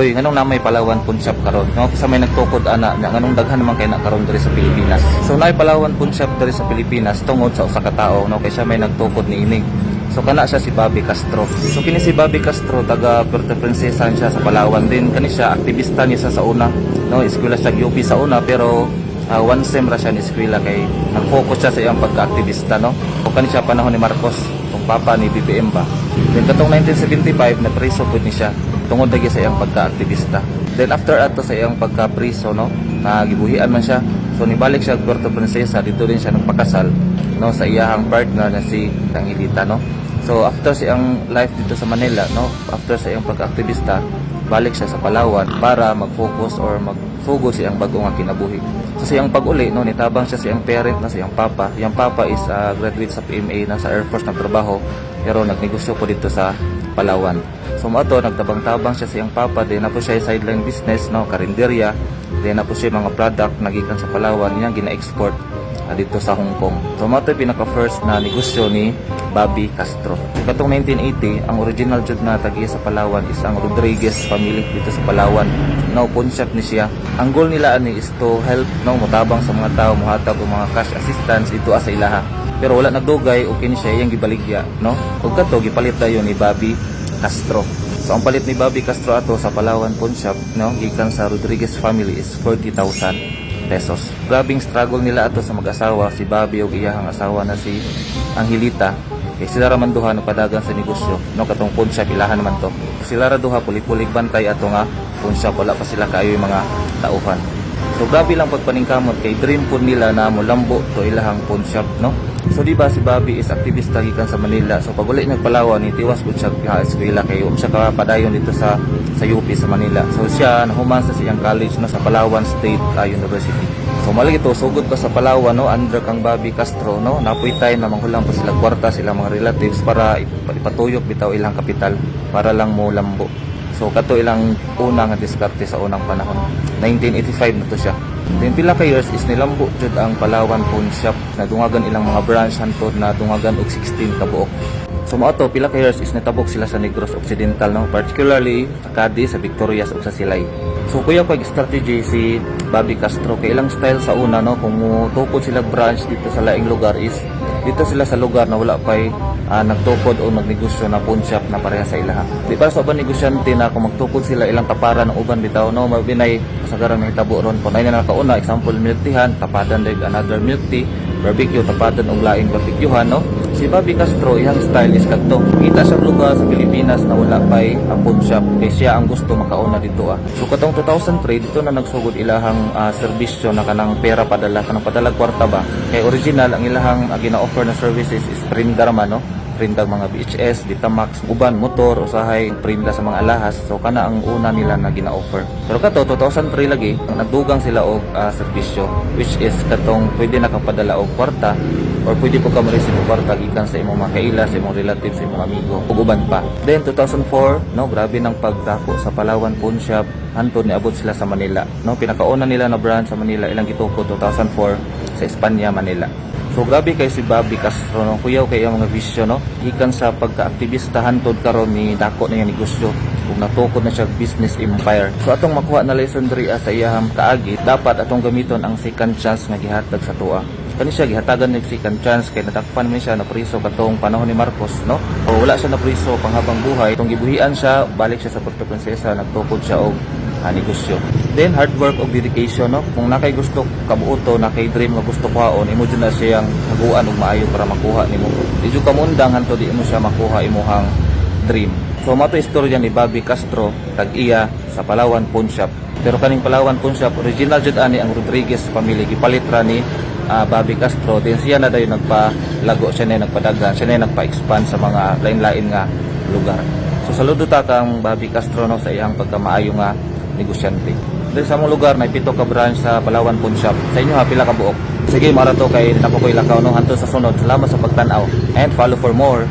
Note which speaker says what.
Speaker 1: Uy, nganong namay Palawan Pawn Shop karon? No, sa may nagtukod ana nya nganong daghan naman kay na karon diri sa Pilipinas. So naay Palawan Pawn Shop diri sa Pilipinas tungod sa usa ka tawo, no, kay siya may nagtukod niini. So kana siya si Bobby Castro. So kini si Bobby Castro taga Puerto Princesa siya sa Palawan din. Kani siya aktivista niya sa una, no, eskwela sa UP sa una pero one sem ra siya ni eskwela kay nag-focus siya sa iyang pagka-aktivista, no. O kani siya panahon ni Marcos, kung papa ni BBM ba. Then katong 1975 na preso pud ni siya tungod lagi sa iyang pagka-aktivista. Then after ato sa iyang pagka-preso, no, nagibuhian man siya. So nibalik siya sa Puerto Princesa, dito din siya nagpakasal, no, sa iyang partner na si Angelita, no. So after sa iyang life dito sa Manila, no, after sa iyang pagka-aktivista, balik siya sa Palawan para mag-focus or mag-focus sa iyang bagong kinabuhi. So sa iyang pag-uli, no, nitabang siya sa iyang parent na sa iyang papa. Iyang papa is graduate sa PMA na sa Air Force na trabaho, pero nagnegosyo po dito sa Palawan. So mato nagtabang-tabang siya sa iyang papa, din na po siya sideline business, no, karinderya, din na po siya mga product nagikan sa Palawan niyang gina-export dito sa Hong Kong. So mato pinaka first na negosyo ni Bobby Castro. So katong 1980, ang original jud na tagi sa Palawan is ang Rodriguez family dito sa Palawan. No, pawn shop ni siya. Ang goal nila ani is to help, no, motabang sa mga tao, muhatag og mga cash assistance ito sa ilaha. Pero wala nagdugay o kini siya iyang gibaligya, no. Ug kato gipalit dayon ni Bobby Castro. So ang palit ni Bobby Castro ato sa Palawan Pawn Shop, no, gikan sa Rodriguez family is 40,000 pesos. Grabing struggle nila ato sa mag-asawa, si Bobby ug iyang asawa na si Angelita. Kay sila ra man duha nagpadagan sa negosyo, no, katong pawn shop ilahan naman to. Sila ra duha pulig-pulig bantay ato nga pawn shop, wala pa sila kaayo mga tauhan. So grabe lang pagpaningkamot kay dream po nila na molambo to ilahang pawn shop, no. So di ba si Bobby is aktivista gikan sa Manila. So pag uli nagpalawan ni tiwas pud siya sa eskwela kay siya ka padayon dito sa UP sa Manila. So siya nahuman sa siyang college, no, sa Palawan State University. So mali ito sugod pa sa Palawan, no, under kang Bobby Castro, no, napuy tay na manghulang pa sila kwarta sila mga relatives para ipatuyok bitaw ilang kapital para lang mo lambo. So kato ilang una nga diskarte sa unang panahon. 1985 na to siya. Then pila ka years is nilambo jud ang Palawan Pawn Shop na dungagan ilang mga branch hantod na dungagan og 16 ka buok. So mao to pila ka years is natabok sila sa Negros Occidental, no, particularly sa Cadiz, sa Victorias ug sa Silay. So kuya pag strategy si Bobby Castro kay ilang style sa una, no, kung tukod sila branch dito sa laing lugar is dito sila sa lugar na wala pay nagtukod o nagnegosyo na pawn shop na pareha sa ilaha. Di para sa uban negosyante na kung magtukod sila ilang taparan ng uban bitaw, no, mabinay kasagaran na hitabo ron. Kung ay na nakauna, example milk teahan, tapadan like another milk tea, barbecue, tapadan og laing barbecuehan, no. Si Bobby Castro iyang style is kadto. Kita sa lugar sa Pilipinas na wala pay pawn shop kay siya ang gusto makauna dito. So katong 2003 dito na nagsugod ilahang serbisyo na kanang pera padala, kanang padala kwarta ba. Kay original ang ilahang gina-offer na services is prindar man, no. Prindag mga VHS, Ditamax, uban motor, usahay prinda sa mga alahas. So kana ang una nila na gina-offer. Pero kato 2003 lagi nagdugang sila og serbisyo which is katong pwede na kang padala og kwarta or pwede po ka ma-receive og kwarta gikan sa imong mga kaila, sa imong relatives, sa imong amigo ug uban pa. Then 2004, no, grabe nang pagdako sa Palawan Pawn Shop hantod niabot sila sa Manila, no. Pinakauna nila na branch sa Manila ilang gitukod 2004 sa Espanya, Manila. So grabe kay si Bobby Castro, no, kuyaw kay ang mga bisyo, no, gikan sa pagka-aktivista hantod karon ni dako na yung negosyo ug natukod na siya business empire. So atong makuha na lesson diri sa iyahang kaagi, dapat atong gamiton ang second chance nga gihatag sa tuwa. Kani siya gihatagan ni second chance kay natakpan man siya na priso katong panahon ni Marcos, no. O wala siya na priso panghabang buhay, itong gibuhian siya, balik siya sa Puerto Princesa, nagtukod siya og negosyo. Then hard work og dedication, no. Kung nakay gusto kabuoto, nakay dream nga gusto kuhaon, imo jud na siyang haguan og maayo para makuha nimo. Di jud kamundang hanto di imo siya makuha imuhang dream. So mato istorya ni Bobby Castro tag-iya sa Palawan Pawn Shop. Pero kaning Palawan Pawn Shop original jud ani ang Rodriguez family, gipalit ra ni Bobby Castro. Then siya na dayon nagpalago, siya na nagpadagan, siya na nagpa-expand sa mga lain-lain nga lugar. So saludo ta kang Bobby Castro, no, sa iyang pagkamaayo nga negosyante. Dahil sa mong lugar na 7 ka branch sa Palawan Pawn Shop. Sa inyo ha, pila ka buok. Sige, marato kay napokoy lakaw, no, hanto sa sunod. Salamat sa pagtanaw and follow for more.